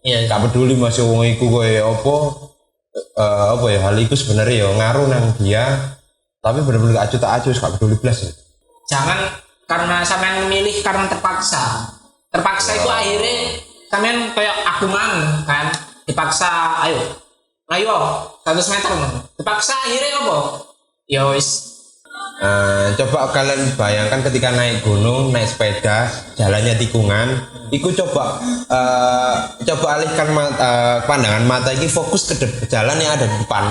Iya. Gak peduli Mas wong iku koyo apa ya hal itu sebenarnya ya ngaruh nang dia, tapi bener-bener gak acuh tak acuh gak peduli blas ya. Jangan karena sampean memilih karena terpaksa. Terpaksa itu akhirnya sampean kayak aku mang kan dipaksa ayo 100 meter dipaksa akhirnya apa? Ya wis. Coba kalian bayangkan ketika naik gunung, naik sepeda, jalannya tikungan, iku coba alihkan pandangan mata ini fokus ke jalan yang ada di depan.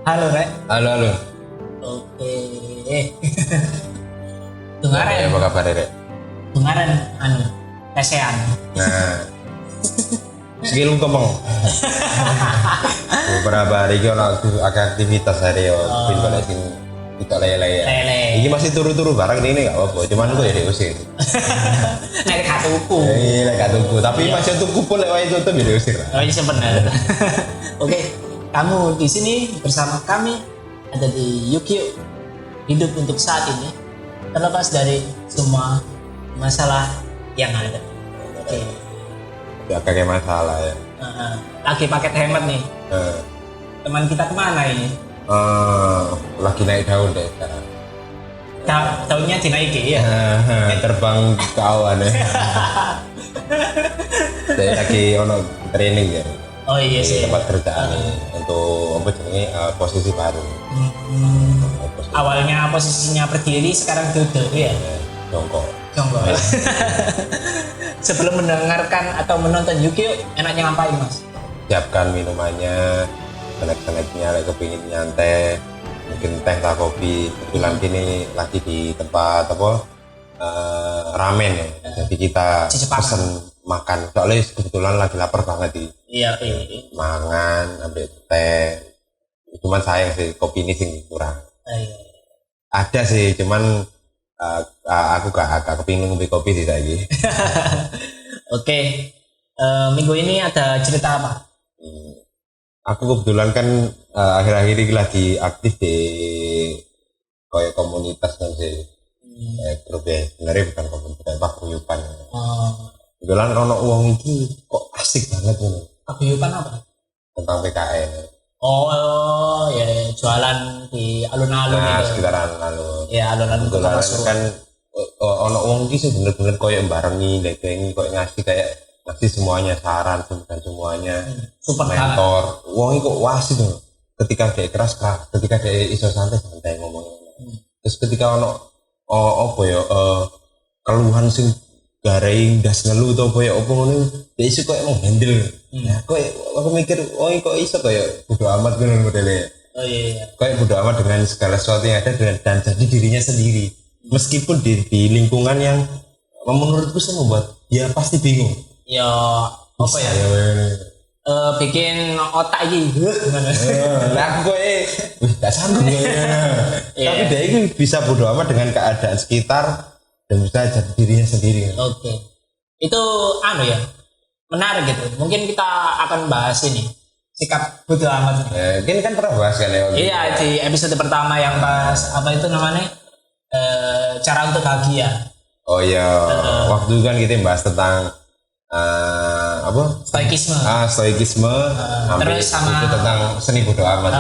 Halo Rek. Halo. Oke. Ya, Dengaran. apa kabar Rek? Dengaran tesean. Nah, skill kemeng. Beberapa hari ini ada aktivitas hari ya, bin balik sini kita lele. Ini masih turu-turu bareng ini nggak apa-apa, cuman gue ya diusir. Nek katuku. Iya, nggak tuku, tapi masih tuku pun lewat itu tuh diusir. Oh ini sebenarnya. Oke, kamu di sini bersama kami ada di Yukio hidup untuk saat ini terlepas dari semua masalah yang ada. Oke. Ya kayak masalah ya. Lagi paket hemat nih. Teman kita kemana ini? Lagi naik daun deh sekarang. Daunnya dinaiki ya. Terbang ke awan ya. Jadi lagi ono training ya. Oh iya sih. Tempat kerjaan untuk apa jenenge posisi baru. Awalnya posisinya berdiri, sekarang duduk ya. Jongkok. Sebelum mendengarkan atau menonton Yukio, enaknya ngapain Mas? Siapkan minumannya, snack-snacknya, kepingin nyantai, mungkin teh atau kopi. Kebetulan gini lagi di tempat ramen ya. Jadi kita pesen makan. Soalnya kebetulan lagi lapar banget di. Iya. Mangan, ambil teh. Cuman sayang sih kopi ini sih kurang. Iya. Ada sih, cuman aku gak kepingin ngombe kopi sih lagi. Oke. Minggu ini ada cerita apa? Aku kebetulan kan akhir-akhir ini lagi aktif di kayak komunitas kan sih. Grup ya, sebenarnya bukan komunitas, paguyuban. Kebetulan ono uang ini kok asik banget ini. Paguyuban apa? Tentang PKN. Oh ya, jualan di alun-alun itu. Sekitar alun-alun. Ya, alun-alun Kota Pasuruan. Kan ono uang ini sih bener-bener kayak barengi, kayak ngasih kayak ngasih semuanya saran dan semuanya. Super mentor. Uang ini kok wasit tuh. Ketika dia keras, ketika dia iso santai ngomongnya. Terus ketika ono keluhan sing garing das ngelu to koyo apa ngono dia iso koyo menghandle. Nah, koyo aku mikir kok iso koyo bodo amat ngono modelnya. Oh iya. Koyo bodo amat dengan segala sesuatu yang ada dan jadi dirinya sendiri. Meskipun di lingkungan yang menurutku sih membuat dia pasti bingung. Ya apa ya? Bikin otak iki. Lah aku koyo gak sanggup. Tapi dia itu bisa bodo amat dengan keadaan sekitar dan bisa jadi dirinya sendiri. Oke. Itu ya. Menarik gitu. Mungkin kita akan bahas ini. Sikap bodo amat. Ini kan pernah bahas kan ya. Iya, di episode pertama yang bahas apa itu namanya? Cara untuk bahagia. Oh iya. Waktu itu kan kita bahas tentang stoikisme. Stoikisme. Terus sama itu tentang seni bodo amat.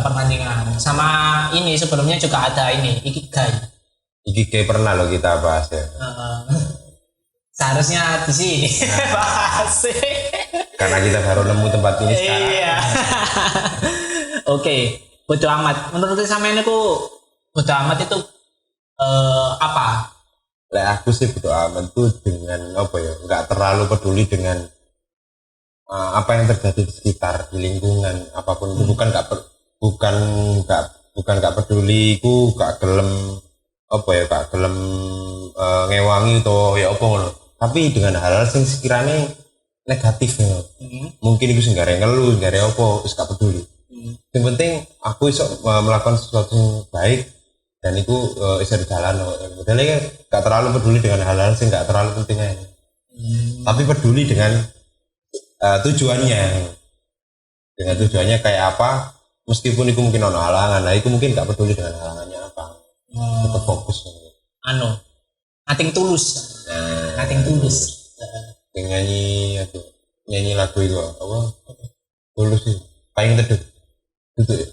Pertandingan. Sama ini sebelumnya juga ada ini ikigai. Ikigai pernah loh kita bahas ya. Seharusnya di sini bahas. Karena kita baru nemu tempat ini sekarang. Iya. Oke, bodo amat. Menurut sampean itu bodo amat itu apa? Aku sih bodo amat tuh dengan apa ya? Nggak terlalu peduli dengan apa yang terjadi di sekitar, di lingkungan apapun itu. Bukan bukan gak peduli ku gak gelem apa ya gak gelem ngewangi atau ya apa ngono. Tapi dengan hal-hal sing sekiranya negatif ngono. Mungkin iku sing gare ngeluh, gare apa wis gak peduli. Yang penting aku iso melakukan sesuatu yang baik dan itu bisa dijalan. Modelnya gak terlalu peduli dengan hal-hal sing gak terlalu penting aja. Tapi peduli dengan tujuannya. Dengan tujuannya kayak apa? Meskipun itu mungkin ono halangan, nah itu mungkin gak peduli dengan halangannya apa. Tetap fokus. Nothing tulus. Nothing tulus. Nyanyi lagu itu apa? Tulus sih. Paling teduh. Itu ya.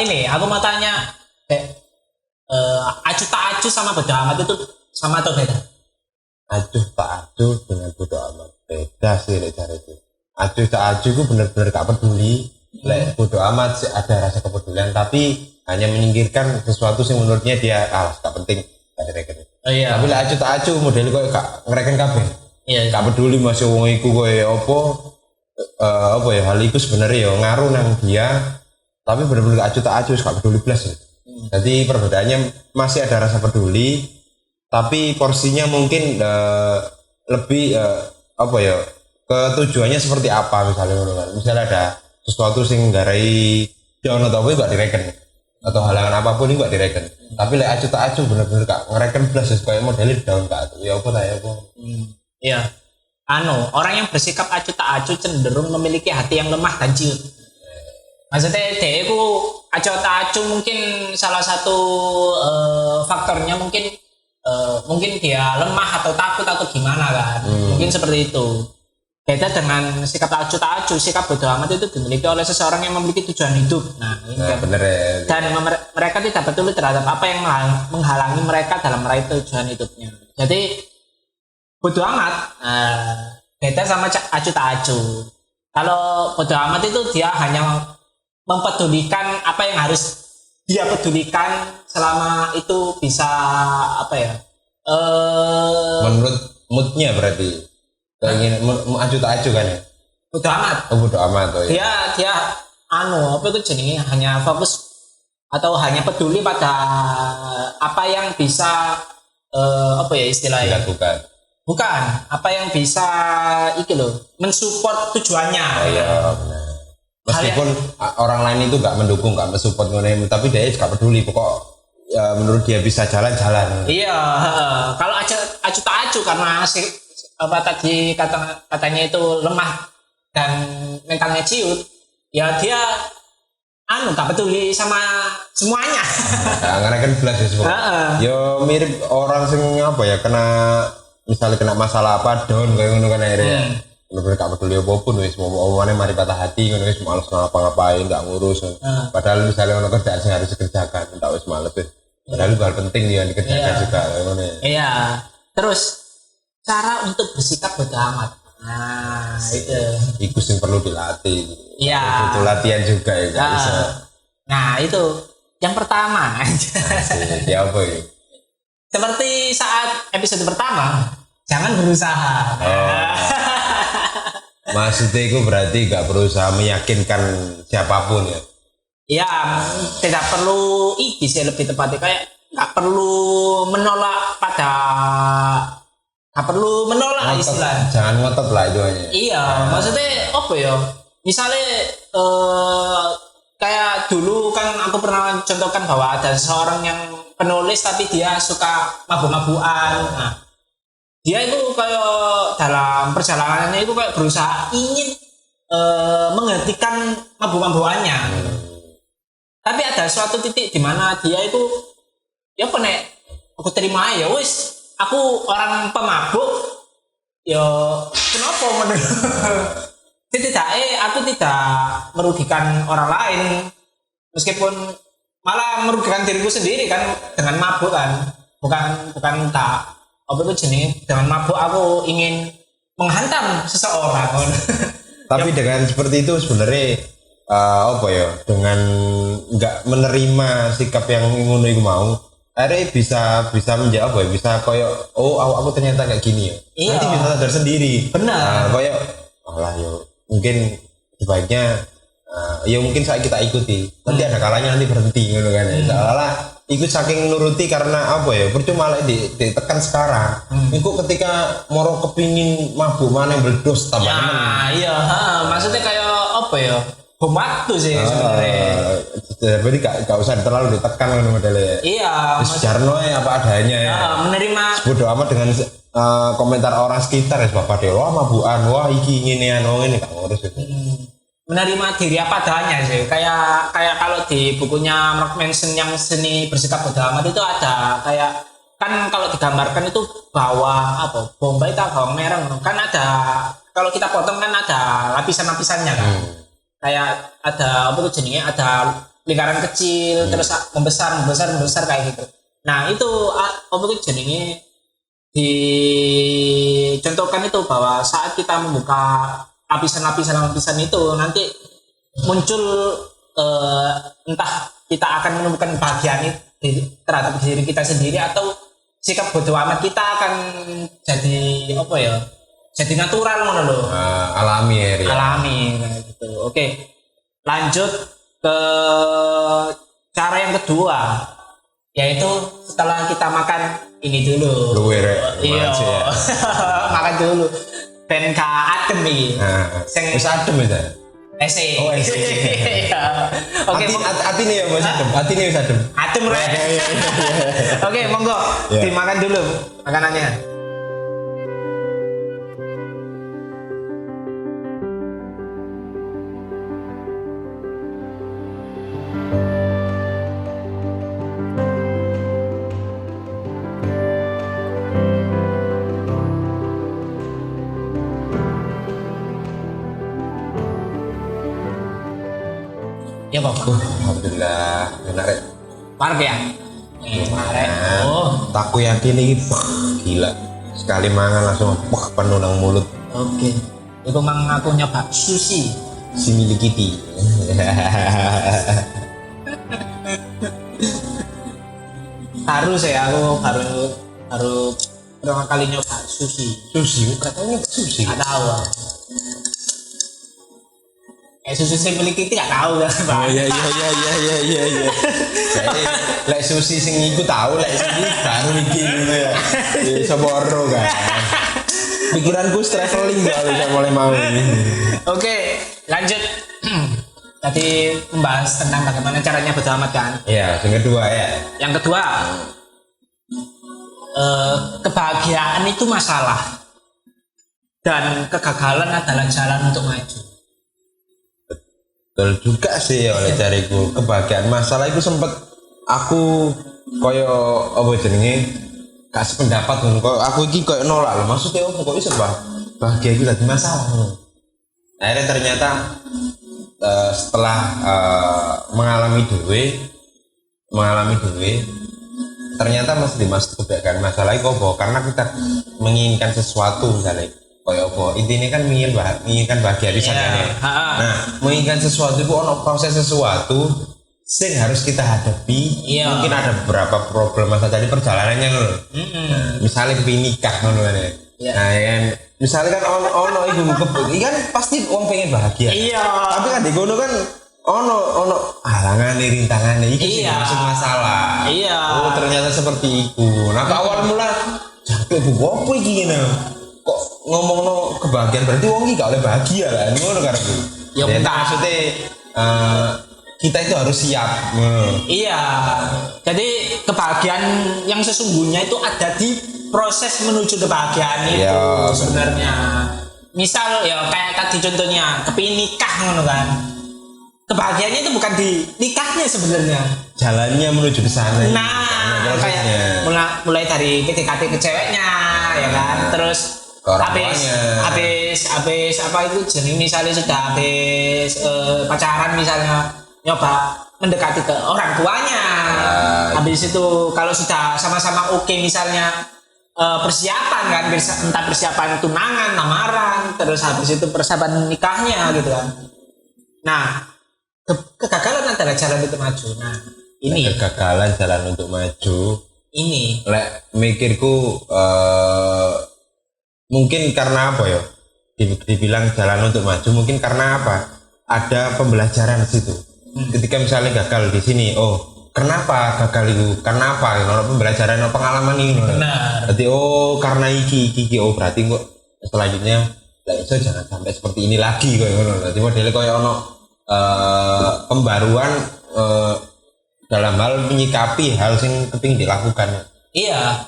Ini aku mau tanya, acuh tak acuh sama bodo amat itu sama atau beda? Acuh tak acuh dengan bodo amat beda sih lek cara itu. Acuh tak acuh itu benar-benar gak peduli. Lek bodo amat sih ada rasa kepedulian tapi hanya menyingkirkan sesuatu yang menurutnya dia gak penting, gak direken. Iya. Tapi lek acuh tak acuh model kok gak ngereken kabeh. Iya. Gak peduli masih wong iku koyo apa ya hal itu sebenarnya ya ngaruh nang dia tapi benar-benar acuh tak acuh gak peduli blas ya. Jadi perbedaannya masih ada rasa peduli tapi porsinya mungkin lebih apa ya ke tujuannya seperti apa misalnya ada sesuatu sing garai down atau apa gak direken atau halangan apapun ini gak direken tapi lek acuh tak acuh benar-benar gak ngereken blas kayak modelnya down gak ya apa lah ya apa. Iya. Orang yang bersikap acuh tak acuh cenderung memiliki hati yang lemah dan ciut. Maksudnya dia itu acuh tak acuh mungkin salah satu faktornya mungkin dia lemah atau takut atau gimana kan. Mungkin seperti itu. Beda dengan sikap acuh tak acuh, sikap bodo amat itu dimiliki oleh seseorang yang memiliki tujuan hidup. Nah bener ya. Dan mereka tidak peduli terhadap apa yang menghalangi mereka dalam meraih tujuan hidupnya. Jadi bodo amat beda sama acuh tak acuh. Kalau bodo amat itu dia hanya mempedulikan apa yang harus dia pedulikan selama itu bisa apa ya menurut moodnya berarti ingin acuh tak acuh kan ya bodo amat. Bodo amat ya. Dia apa itu jenenge hanya fokus atau hanya peduli pada apa yang bisa apa ya istilahnya bukan apa yang bisa mensupport tujuannya. Iya benar. Meskipun orang lain itu gak mendukung, gak mensupport ngono tapi dia gak peduli pokok ya, menurut dia bisa jalan-jalan. Iya, kalau acuh tak acuh karena apa tadi katanya itu lemah dan mentalnya ciut, ya dia gak peduli sama semuanya. Ngereken belas ya semua. Yo mirip orang sing apa ya misalnya kena masalah apa down kayak ngono kan akhirnya. Bener-bener gak peduli apapun wis omongannya mari patah hati ngono wis males ngapa-ngapain gak ngurus. Padahal misalnya ono kerjaan sing harus dikerjakan tak wis males wis. Padahal hal penting yang dikerjakan juga ngono. Iya. Terus cara untuk bersikap bodo amat. Nah, itu sing perlu dilatih. Iya. Butuh latihan juga ya bisa. Nah, itu yang pertama. Ya apa ya? Seperti saat episode pertama, jangan berusaha. Maksudnya itu berarti gak berusaha meyakinkan siapapun ya? Ya, tidak perlu sih lebih tepatnya kayak gak perlu menolak istilahnya. Jangan ngotot lah itu aja. Iya, maksudnya apa ya? Misalnya kayak dulu kan aku pernah contohkan bahwa ada seorang yang penulis tapi dia suka mabuk-mabukan. Nah, dia itu kayak dalam perjalanannya itu kayak berusaha ingin menghentikan mabuk-mabukannya. Tapi ada suatu titik di mana dia itu ya aku terima ya wis, aku orang pemabuk. Ya kenapa menurut aku tidak merugikan orang lain meskipun malah merugikan diriku sendiri kan dengan mabuk kan bukan tak apa itu jenis dengan mabuk aku ingin menghantam seseorang. Tapi dengan seperti itu sebenarnya apa ya dengan nggak menerima sikap yang ngono iku mau akhirnya bisa menjawab ya bisa koyo aku ternyata kayak gini ya. Nanti bisa sadar sendiri. Benar. Koyo malah yo mungkin sebaiknya ya mungkin saya kita ikuti nanti ada kalanya nanti berhenti gitu kan ya. Soalnya ikut saking nuruti karena apa ya percuma lah ditekan sekarang itu ketika moro kepingin mabuk mana yang berdos tambah iya maksudnya kayak apa ya bom waktu sih sebenarnya. Jadi gak usah terlalu ditekan kan modelnya. Iya. Jarno ya apa adanya ya. Menerima. Bodoh amat dengan komentar orang sekitar ya bapak deh. Wah mabukan, wah iki ini ini gak ngurus itu. Menerima diri apa adanya sih. Kayak kalau di bukunya Mark Manson yang seni bersikap bodoh amat itu ada kayak kan kalau digambarkan itu bawang apa bombay itu bawang merah kan ada kalau kita potong kan ada lapisan-lapisannya kan. Kayak ada apa tuh jenisnya ada lingkaran kecil terus membesar kayak gitu. Nah itu apa tuh jenisnya dicontohkan itu bahwa saat kita membuka lapisan itu nanti muncul entah kita akan menemukan bagian itu terhadap diri kita sendiri atau sikap bodoh amat kita akan jadi apa ya? Jadi natural ngono lho. Alami ya. Alami kayak gitu. Oke. Lanjut ke cara yang kedua yaitu setelah kita makan ini dulu. Iya. Makan dulu. Ben ka adem iki. Sing wis adem itu. Ese. Oh, ese. Oke, atine ya Mas adem. Atine wis adem. Adem rek. Oke, monggo dimakan dulu makanannya. Ya Bapak. Alhamdulillah, menarik. Park ya? Menarik. Oh, takku yakin ini gila. Sekali mangan langsung penuh nang mulut. Oke. Itu mang aku nyoba sushi. Si milikiti. Harus ya aku baru pertama kali nyoba sushi. Sushi, katanya sushi. Nggak tahu. Sushi sing miliki gak tahu kan. Oh iya. Lek sushi sing iku tahu lek sing baru iki ngono ya. Soboro kan. Pikiranku traveling kalau saya mulai mau ini. Oke, lanjut. Tadi membahas tentang bagaimana caranya bodo amat kan. Iya, yang kedua ya. Yang kedua, kebahagiaan itu masalah dan kegagalan adalah jalan untuk maju. Betul juga sih oleh cariku kebahagiaan masalah itu sempet aku koyo apa jenenge gak sependapat ngono koyo aku iki koyo nolak lho maksudnya kok iso bahagia iki lagi masalah. Akhirnya ternyata setelah mengalami dewe ternyata masih dimasuk kebahagiaan masalah itu apa karena kita menginginkan sesuatu misalnya kayak apa intinya kan menginginkan bahagia bisa kan ya. Nah menginginkan sesuatu itu ono proses sesuatu sing harus kita hadapi. Mungkin ada beberapa problem masa tadi perjalanannya loh. Misalnya nikah ngono kan ya. Nah kan misalnya kan ono ibu kan pasti orang pengen bahagia. Tapi kan di kono kan ono halangan rintangan iki masuk masalah. Oh ternyata seperti itu. Nah awal mula jatuh apa iki ngono. Kok ngomong kebahagiaan berarti wong iki gak oleh bahagia lah ngono karepku. Ya maksudnya kita itu harus siap. Iya. Jadi kebahagiaan yang sesungguhnya itu ada di proses menuju kebahagiaan itu sebenarnya. Misal ya kayak tadi contohnya kepingin nikah ngono kan. Kebahagiaannya itu bukan di nikahnya sebenarnya. Jalannya menuju ke sana. Nah, kayak mulai dari PDKT ke ceweknya ya kan. Terus habis apa itu jenis misalnya sudah habis pacaran misalnya nyoba mendekati ke orang tuanya. Habis itu kalau sudah sama-sama oke misalnya persiapan kan entah persiapan tunangan, lamaran, terus habis itu persiapan nikahnya gitu kan. Nah, kegagalan adalah jalan untuk maju. Nah, ini kegagalan jalan untuk maju. Ini lek mikirku mungkin karena apa ya? dibilang jalan untuk maju mungkin karena apa? Ada pembelajaran di situ. Ketika misalnya gagal di sini, oh kenapa gagal itu? Kenapa? Kalau pembelajaran atau pengalaman ini. Benar. Berarti oh karena iki oh berarti kok selanjutnya so jangan sampai seperti ini lagi kok ngono. Dadi modelnya koyo ono pembaruan dalam hal menyikapi hal yang keping dilakukan. Iya.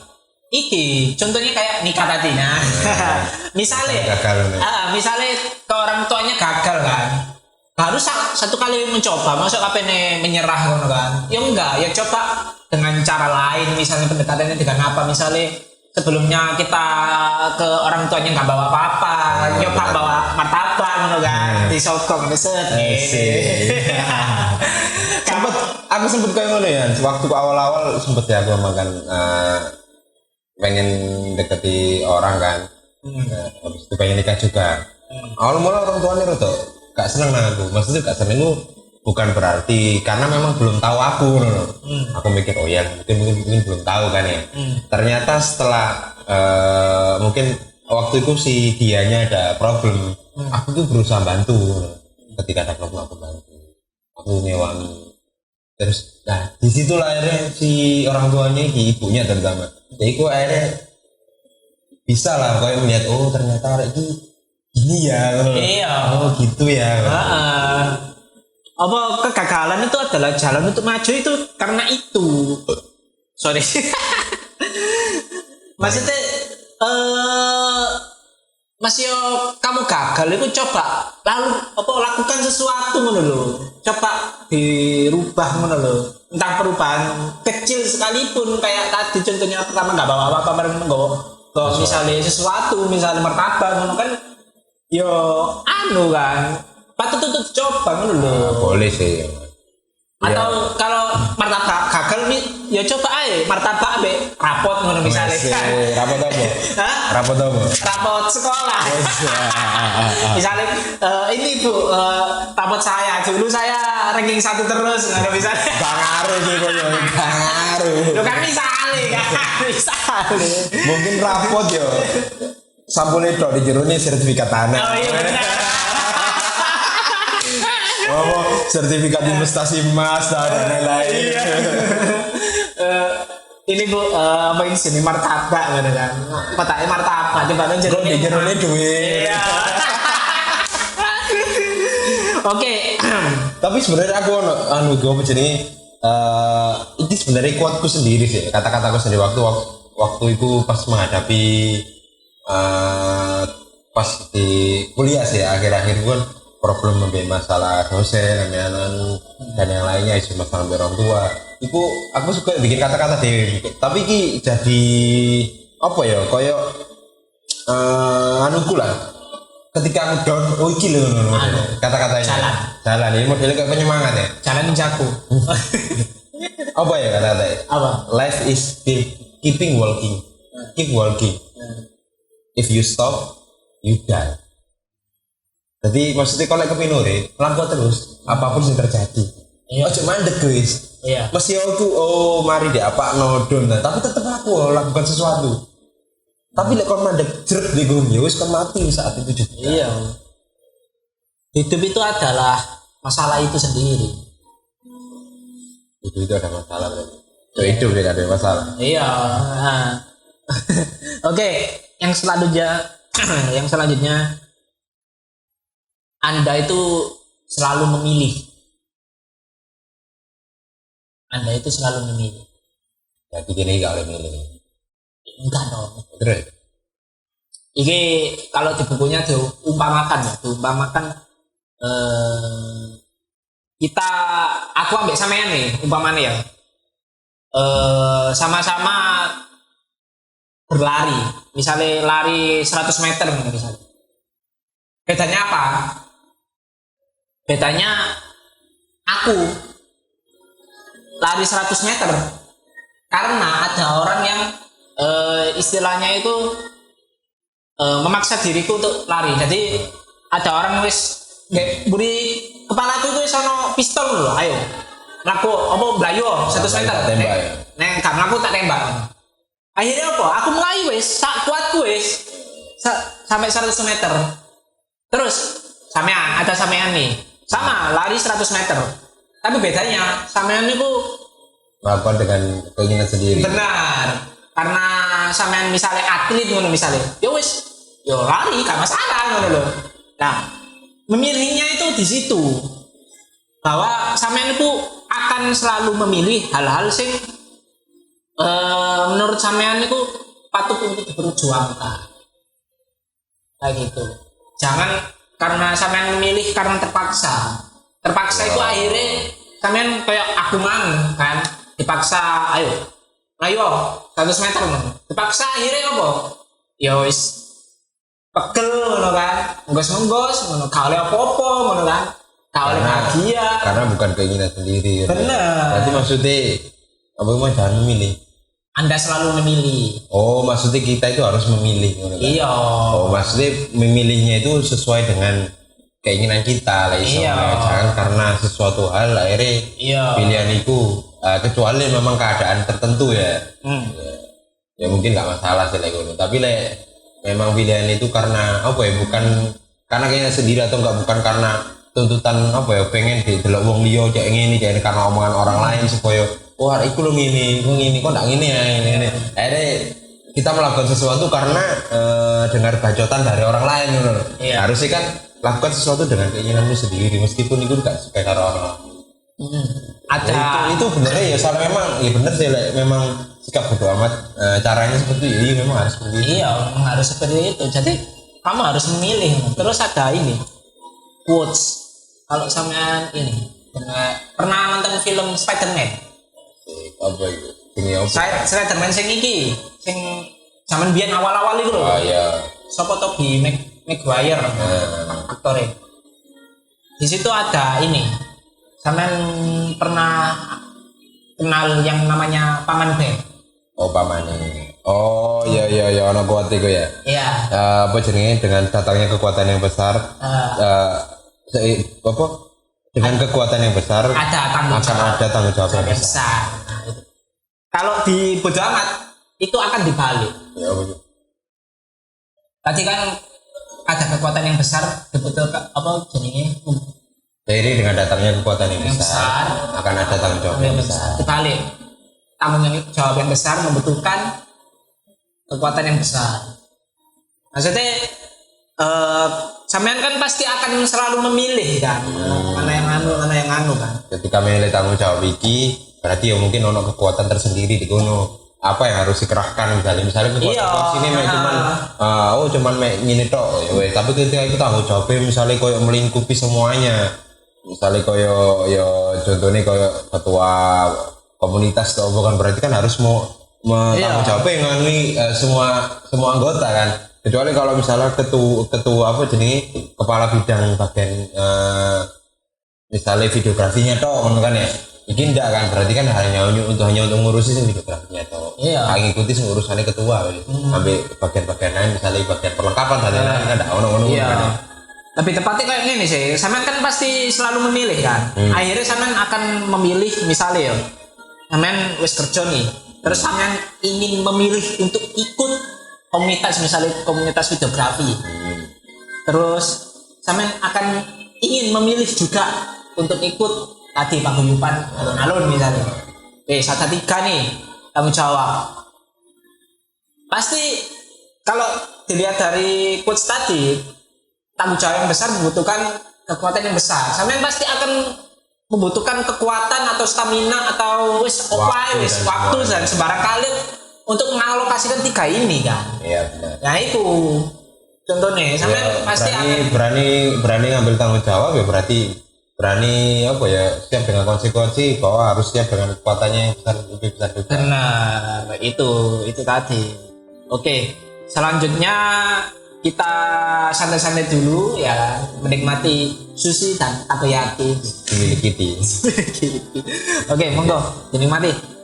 Iki contohnya kayak nikah tadi nah. misalnya misalnya ke orang tuanya gagal kan. Baru satu kali mencoba, masuk apa nih menyerah kan kan. Ya enggak, ya coba dengan cara lain misalnya pendekatannya dengan apa misalnya sebelumnya kita ke orang tuanya nggak bawa apa-apa, nyoba bawa martabak kan kan. Disokong set. Aku sempet kayak ngono ya. Waktu awal-awal sempet ya aku makan pengen deketi orang kan, habis itu pengen nikah juga. Awal mula orang tuanya rada gak seneng nang aku, maksudnya gak seneng itu bukan berarti karena memang belum tahu aku, aku mikir oh ya mungkin belum tahu kan ya. Ternyata setelah mungkin waktu itu si dianya ada problem, aku tuh berusaha bantu. Ketika ada problem aku bantu, aku nyewangi. Terus, nah disitulah akhirnya si orang tuanya, ibunya terutama. Jadi aku akhirnya bisa lah kayak melihat oh ternyata orang itu gini ya. Iya. Oh gitu ya. Apa kegagalan itu adalah jalan untuk maju itu karena itu. Sorry. Maksudnya Mas yo kamu gagal itu coba lalu apa lakukan sesuatu ngono lho. Coba dirubah ngono lho. Entah perubahan kecil sekalipun kayak tadi contohnya pertama enggak bawa apa-apa bareng nggo misalnya sesuatu misalnya martabak ngono kan yo anu kan patut untuk coba ngono lho. Boleh sih. Atau kalau martabak gagal nih ya coba aja martabak ambek rapot ngono misalnya. Rapot apa? Hah? Rapot apa? Rapot sekolah. Misalnya ini Bu, rapot saya dulu saya ranking 1 terus ngono misalnya. Gak ngaruh sih kok, gak ngaruh. Lo kan misalnya kan. Mungkin rapot yo. Sampulnya tok di jerone sertifikat tanah. Oh iya benar. Oh, sertifikat investasi emas dan lain-lain. Ini Bu, apa ini sini martabak gitu kan. Patahnya martabak di mana Kok di jerone duit. Iya. Oke. Tapi sebenarnya aku anu gue apa jenenge ini sebenarnya kuatku sendiri sih. Kata-kataku sendiri waktu itu pas menghadapi pas di kuliah sih akhir-akhir gue problem mempunyai masalah dosen, dan yang lainnya isu masalah orang tua. Iku aku suka bikin kata-kata deh. Tapi ki jadi apa ya? Kayak anuku lah. Ketika aku down, oh iki lho kata-katanya. Jalan ini modelnya kayak penyemangat ya. Jalan ninjaku. Apa ya kata-katanya? Apa? Life is keeping walking. Keep walking. If you stop, you die. Jadi maksudnya kalau kepinure, lakukan terus apapun yang terjadi. Iya. Ojo mandek guys. Iya. Mesti aku mari deh apa nodon lah. Tapi tetap aku lakukan sesuatu. Tapi lek kon mandek jeret di gunung ya wis kon mati saat itu juga. Iya. Hidup itu adalah masalah itu sendiri. Itu ada masalah berarti. Hidup tidak ada masalah. Iya. Oke, yang selanjutnya Anda itu selalu memilih. Anda itu selalu memilih. Jadi gini gak boleh milih. Enggak dong. Terus? Ini kalau di bukunya diumpamakan aku ambil sampean nih umpamanya ya. Sama-sama berlari. Misalnya lari 100 meter misalnya. Bedanya apa? Bedanya aku lari 100 meter karena ada orang yang istilahnya itu memaksa diriku untuk lari. Jadi ada orang wis buri kepalaku itu sono pistol loh, ayo laku apa blayo 100 meter neng karena aku tak tembak. Akhirnya apa? Aku mulai wis sak kuatku wis sampai 100 meter. Terus sampean nih, sama lari 100 meter. Tapi bedanya sampean itu melakukan dengan keinginan sendiri. benar. Karena sampean misalnya atlet ngono misalnya, ya wis, yo lari gak masalah ngono loh. Nah, memilihnya itu di situ. Bahwa sampean itu akan selalu memilih hal-hal sing menurut sampean itu patut untuk diperjuangkan. Kayak gitu. Jangan karena sampean memilih karena terpaksa. Terpaksa itu akhirnya sampean kayak aku mang kan dipaksa ayo 100 meter men. Dipaksa akhirnya apa? Ya wis pegel ngono kan. Nggos ngono gak oleh apa-apa ngono kan. Gak oleh bahagia. Karena bukan keinginan sendiri. Bener. Berarti maksudnya apa mau jangan memilih. Anda selalu memilih. Oh, maksudnya kita itu harus memilih. Iya. Oh, maksudnya memilihnya itu sesuai dengan keinginan kita lah. Iya. Jangan karena sesuatu hal akhirnya Iya. pilihan itu kecuali memang keadaan tertentu ya. Ya mungkin nggak masalah sih like, tapi memang pilihan itu karena apa ya, bukan karena kayaknya sendiri atau enggak, bukan karena tuntutan apa ya, pengen didelok wong liya cek ngene cek karena omongan orang lain supaya wah iku lo ngene kok ndak ngene ya ini. Akhirnya kita melakukan sesuatu karena dengar bacotan dari orang lain gitu. Iya. Harusnya kan lakukan sesuatu dengan keinginanmu sendiri meskipun itu enggak sesuai karo orang lain. Ada Nah, itu benernya ya soalnya memang ya bener sih memang sikap bodo amat caranya seperti ini memang harus seperti itu. Iya, memang harus seperti itu. Jadi kamu harus memilih. Terus ada ini quotes. Kalau sampean ini pernah nonton film Spider-Man? Apa itu? Ini apa? Spider-Man sing iki, sing zaman biyen awal-awal itu loh. Oh iya. Sopo Tobey Maguire aktornya. Di situ ada ini. Sampean pernah kenal yang namanya Paman Ben? Oh paman ini. Oh iya ono kuat itu ya. Iya. Apa jenenge dengan datangnya kekuatan yang besar. Apa? Dengan kekuatan yang besar Ada tanggung jawab. akan ada tanggung jawab yang besar. besar. Nah, itu. Kalau di bodo amat itu akan dibalik. Ya apa itu? Tadi kan ada kekuatan yang besar, betul apa jenenge? Jadi dengan datangnya kekuatan yang Yang besar besar, akan ada tanggung jawab yang besar. Dibalik. Tanggung jawab yang besar membutuhkan kekuatan yang besar. Maksudnya sampean kan pasti akan selalu memilih kan, mana yang anu kan. Ketika memilih tanggung jawab iki berarti ya mungkin ono kekuatan tersendiri di kono. Apa yang harus dikerahkan misalnya kekuatan sini cuman ngene tok ya weh, tapi ketika itu tanggung jawabnya misalnya koyo melingkupi semuanya. Misalnya koyo ya contohnya koyo ketua komunitas atau bukan, berarti kan harus mau tanggung jawabnya nganui semua anggota kan. Kecuali kalau misalnya ketua apa jenis kepala bidang bagian misalnya videografinya toh kan ya. Ini enggak kan, berarti kan hanya untuk ngurusi videografinya toh. Iya. Ngikuti urusannya ketua sampai bagian-bagian lain misalnya bagian perlengkapan tadi kan enggak ono kan. Lebih tepatnya kayak gini sih, sampean kan pasti selalu memilih kan. Akhirnya sampean akan memilih misalnya ya, sampean wis kerja nih, terus sampean ingin memilih untuk ikut komunitas misalnya komunitas videografi. Terus sampean akan ingin memilih juga untuk ikut tadi paguyuban alun-alun misalnya. Satu tiga nih tanggung jawab. Pasti kalau dilihat dari quotes tadi, tanggung jawab yang besar membutuhkan kekuatan yang besar. Sampean pasti akan membutuhkan kekuatan atau stamina atau waktu dan sembarang kali untuk mengalokasikan tiga ini kan. Iya benar. Nah itu contohnya sampean pasti berani ngambil tanggung jawab ya, berarti berani apa ya, siap dengan konsekuensi bahwa harus siap dengan kekuatannya yang lebih besar juga. Benar, itu tadi. Oke, selanjutnya kita santai-santai dulu ya, menikmati sushi dan takoyaki. Dimiliki. Oke, monggo dinikmati.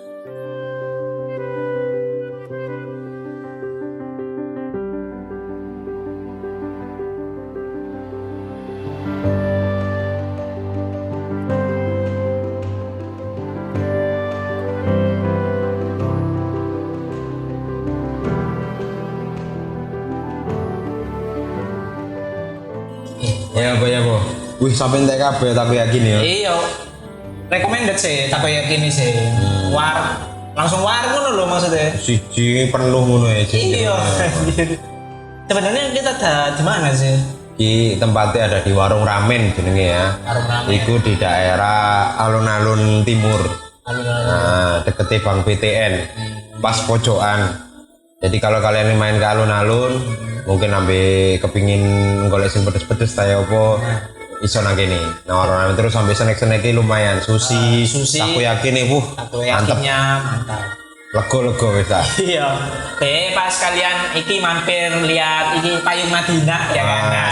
Wih sampai entek kabeh tapi yakin ya. Iya. Recommended sih, tak yakin sih. Langsung war ngono lho maksudnya. Siji penuh ngono ya. Iya. Sebenarnya kita ada di mana sih? Di tempatnya ada di warung ramen jenenge ya. Warung ramen. Iku di daerah alun-alun timur. Alun-alun. Nah, deketi Bank BTN. Pas pojokan. Jadi kalau kalian main ke alun-alun, mungkin sampai kepingin golek sing pedes-pedes tayo apa iso nang kene. Nah, warung ramen terus sampai snack-snack lumayan. Sushi. Aku yakin nih, Aku mantap. yakinnya mantap. Lego-lego wis ta. Iya. Oke, pas kalian iki mampir lihat iki payung Madinah ya kan. Nah,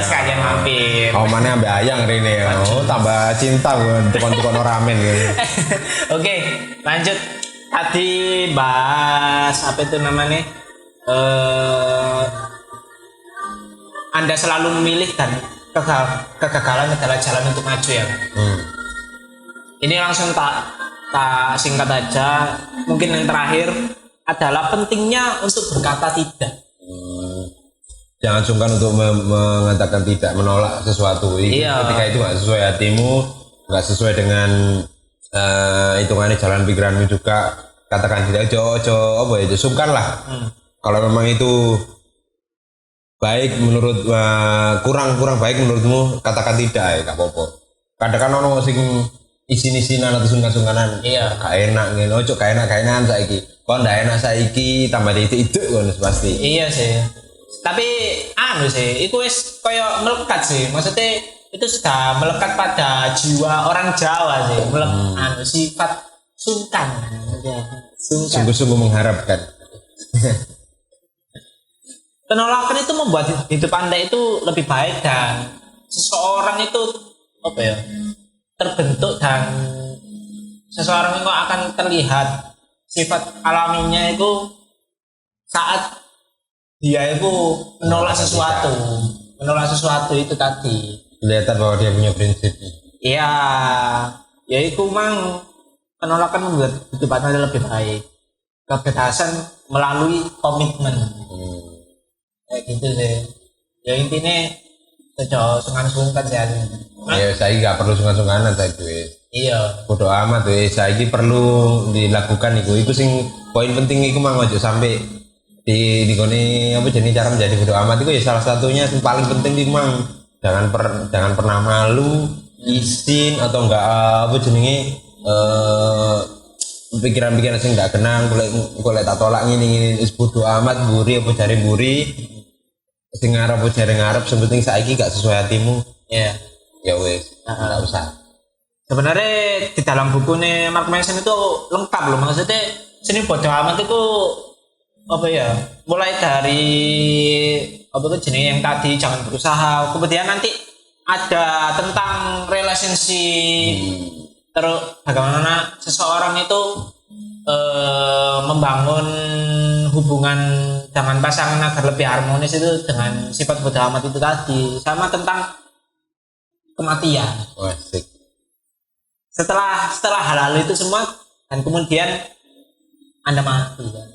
sekalian mampir. Oh, mana ambek ayang rene. Oh, tambah cinta gue tukon-tukon ramen gitu. Oke, lanjut. Tadi bahas apa itu namanya? Anda selalu memilih dan kegagalan adalah jalan untuk maju ya. Ini langsung tak singkat aja. Mungkin yang terakhir adalah pentingnya untuk berkata tidak. Jangan sungkan untuk mengatakan tidak, menolak sesuatu. Iya. Ketika itu nggak sesuai hatimu, nggak sesuai dengan hitungannya jalan pikiranmu juga, katakan tidak. Apa ya? Sungkan lah. Kalau memang itu baik menurut kurang baik menurutmu, katakan tidak ya, nggak apa-apa. Kadang kan orang sing isin-isinan atau sungkan-sungkanan. Iya. Gak enak ngene, ojo gak enak saiki. Kok ndak enak saiki tambah itu ngono pasti. Iya sih. Tapi sih, itu wis koyo melekat sih. Maksudnya itu sudah melekat pada jiwa orang Jawa sih. Sifat sungkan. Sungguh-sungguh mengharapkan. Penolakan itu membuat hidup Anda itu lebih baik dan seseorang itu apa ya? Terbentuk dan seseorang itu akan terlihat sifat alaminya itu saat dia itu menolak sesuatu itu tadi. Kelihatan bahwa dia punya prinsip. Iya, ya itu mang penolakan membuat hidup Anda lebih baik. Kebebasan melalui komitmen. Kayak gitu sih. Ya intinya sejauh sungkan-sungkan sih. Ya saya nggak perlu sungkan-sungkanan saya gue. Iya. Bodoh amat tuh. Saya ini perlu dilakukan itu sing poin penting itu mang ojo sampai di kone apa jenis cara menjadi bodoh amat itu ya salah satunya yang paling penting di mang jangan pernah malu, izin atau enggak apa jenenge pikiran-pikiran sing enggak kenang golek tak tolak ngene wis bodoh amat buri apa jare buri sing ngarep apa jare ngarep sepenting saiki gak sesuai hatimu. Iya. Ya wes, enggak usah. Sebenarnya di dalam bukunya Mark Manson itu lengkap loh, maksudnya sini bodoh amat itu apa ya? Mulai dari apa itu jenis yang tadi jangan berusaha, kemudian nanti ada tentang relationship, terus bagaimana seseorang itu membangun hubungan dengan pasangan agar lebih harmonis itu dengan sifat bodoh amat itu tadi, sama tentang kematian. Asik. Setelah hal-hal itu semua dan kemudian Anda mati kan.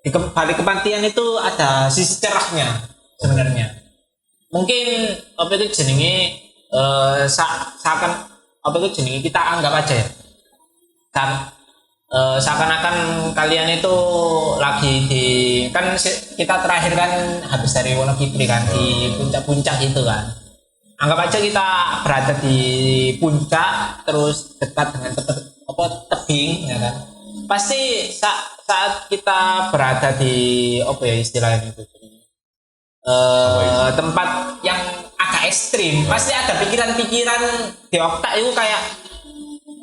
Di balik kematian itu ada sisi cerahnya sebenarnya. Mungkin apa itu jenenge seakan apa itu jenenge kita anggap aja ya. Seakan-akan kalian itu lagi di kan kita terakhir kan habis dari Wonogiri kan di puncak-puncak itu kan. Anggap aja kita berada di puncak terus dekat dengan tebing ya kan. Pasti saat kita berada di apa ya istilahnya itu tempat yang agak ekstrim, pasti ada pikiran-pikiran di otak itu kayak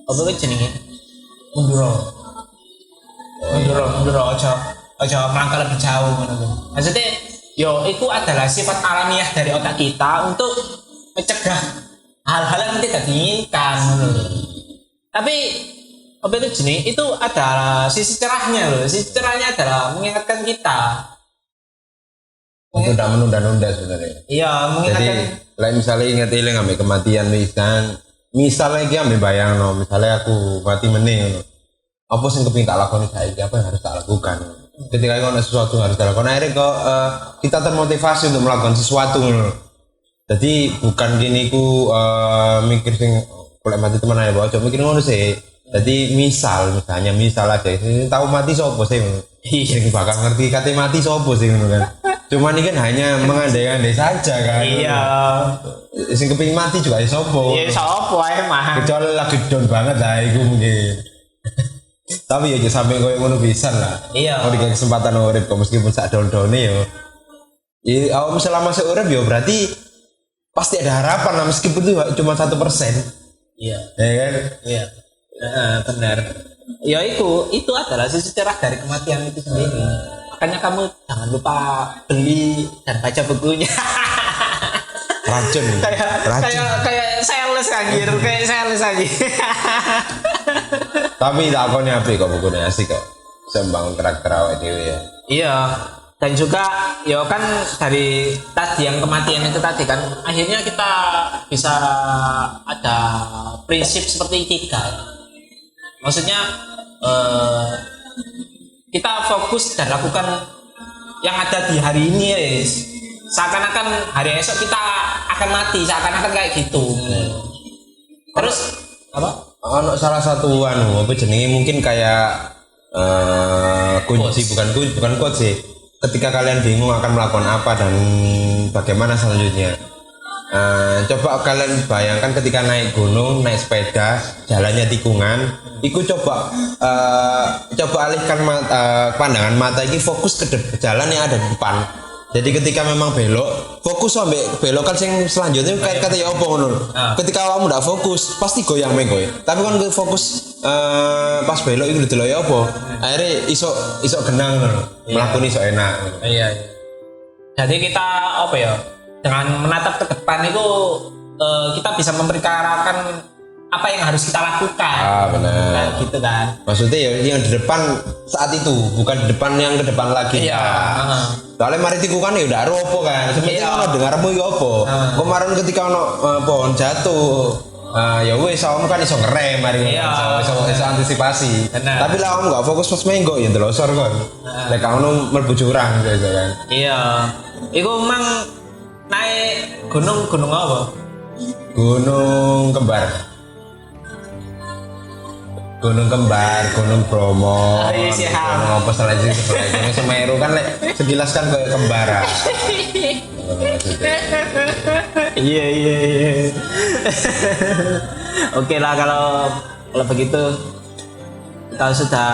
apa itu jenenge mundur aja melangkah lebih jauh gitu. Maksudnya yo itu adalah sifat alamiah dari otak kita untuk mencegah hal-hal yang tidak diinginkan. Tapi apa itu jenis itu adalah sisi cerahnya loh. Sisi cerahnya adalah mengingatkan kita Untuk tidak menunda-nunda sebenarnya. iya mengingatkan. Jadi lain misalnya ingat ilang ambil kematian misalnya iki ambil bayang misalnya aku mati meneh apa sing kepengin tak lakoni saiki, apa yang harus tak lakukan. Ketika ada sesuatu yang harus tak lakukan akhirnya kok kita termotivasi untuk melakukan sesuatu. Jadi bukan gini ku mikir sing golek mati teman aja, ojo mikir ngono sih. Jadi misalnya aja, sing tahu mati sopo sih? Sing bakal ngerti kate mati sopo sih ngono kan. Cuman ini kan hanya mengandai-andai saja kan. Iya. Sing kepingin mati juga sopo. Iya sopo ae mah. Kecuali lagi down banget lah iku mungkin. Tapi ya sampai koyo ngono pisan lah. Iya. Mau dikasih kesempatan urip kok meskipun sak down-downe yo. Ya awakmu selama seurip yo berarti pasti ada harapan lah meskipun itu cuma 1%. Iya. Ya kan? Iya. Benar. Ya itu adalah sisi cerah dari kematian itu sendiri. Makanya kamu jangan lupa beli dan baca bukunya. Racun. kayak sales anjir, kayak sales anjir. Tapi lakonnya apik kok bukunya asik kok. Sembangun karakter awake dhewe ya. Iya. Dan juga ya kan dari tadi yang kematian itu tadi kan akhirnya kita bisa ada prinsip seperti ikigai. Maksudnya kita fokus dan lakukan yang ada di hari ini ya guys. Seakan-akan hari esok kita akan mati, seakan-akan kayak gitu. Terus apa? Ono salah satu apa jenenge mungkin kayak kunci bukan quote sih. Ketika kalian bingung akan melakukan apa dan bagaimana selanjutnya. Coba kalian bayangkan ketika naik gunung, naik sepeda, jalannya tikungan, iku coba alihkan pandangan mata ini fokus ke jalan yang ada di depan. Jadi ketika memang belok, fokus sampai belokan yang selanjutnya kayak kata ya apa ngono. Ketika kamu ndak fokus, pasti goyang kowe. Tapi kan fokus pas belok itu delok ya apa. Akhirnya iso genang ngono. Mlakune iso enak. Iya. Jadi kita apa ya? Dengan menatap ke depan itu kita bisa memperkarakan apa yang harus kita lakukan. Benar. Nah, gitu kan. Maksudnya ya yang di depan saat itu, bukan di depan yang ke depan lagi. Iya. Soalnya mari tikungan ya udah apa kan. Sebenarnya ono dengarmu ya apa. Kemarin ketika ono pohon jatuh, ya wes awakmu kan iso ngerem mari iso antisipasi. Benar. Tapi lah awakmu gak fokus pas menggo ya ndelosor kon. Lek ono mlebu jurang gitu kan. Iya. Iku emang naik gunung apa? Gunung Kembar. Gunung Kembar, Gunung Bromo, Gunung apa selanjutnya Gunung Semeru kan sekilas kan kayak kembaran. Iya. Oke lah kalau begitu kita sudah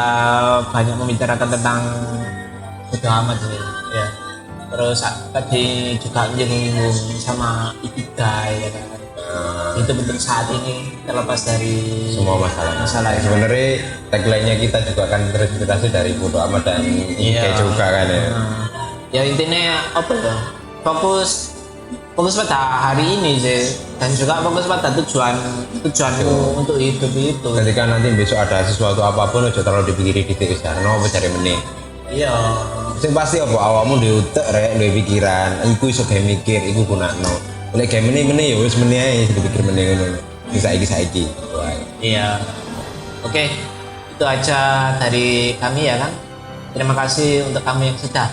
banyak membicarakan tentang bodo amat sih. Ya. Terus tadi juga nyinggung sama ikigai ya kan. Itu bentuk saat ini terlepas dari semua masalah ya. Sebenarnya tagline-nya kita juga akan terinspirasi dari bodo amat dan ikigai juga kan ya. Ya intinya apa ya? Fokus pada hari ini sih dan juga fokus pada tujuanmu untuk hidup itu. Ketika nanti besok ada sesuatu apapun aja terlalu dipikiri di sekarang apa cari meneh. Iya. Sing pasti apa awakmu duwe utek rek duwe pikiran, iku iso gawe mikir, iku gunakno. Lek gawe meneh ya wis meneh ae dipikir meneh ngono. Saiki. Iya. Oke. Itu aja dari kami ya kan. Terima kasih untuk kamu yang sudah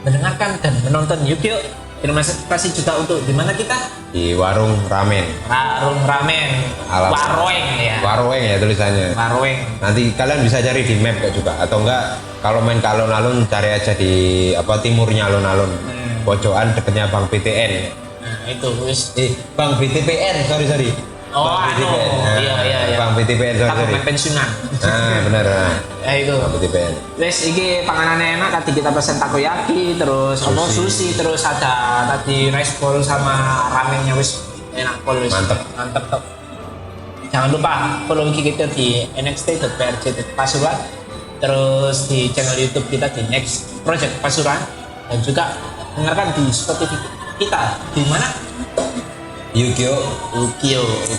mendengarkan dan menonton YouTube. Terima kasih juga untuk di mana kita? Di warung ramen. Waroeng ya. Waroeng ya tulisannya. Waroeng. Nanti kalian bisa cari di map juga atau enggak kalau main ke alun-alun cari aja di timurnya alun-alun. Pojokan dekatnya Bank BTN. Itu wis Bank BTPN, sorry. Bank BTPN. Iya. Bank BTPN, sorry. Pensiunan. Bener. Itu. Bank BTPN. Wes iki panganannya enak, tadi kita pesen takoyaki, terus sushi, terus ada tadi rice bowl sama ramennya wis enak pol wis. Mantep top. Jangan lupa follow kita di nxt.prj.pasuruan, terus di channel YouTube kita di Next Project Pasuruan, dan juga dengarkan di Spotify kita di mana? Yukio.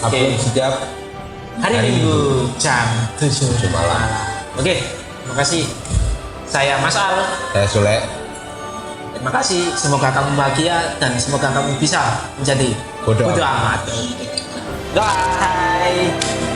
Upload setiap hari Minggu jam 7 malam. Oke, terima kasih. Saya Mas Al. Saya Sule. Terima kasih. Semoga kamu bahagia dan semoga kamu bisa menjadi bodo amat. Bye.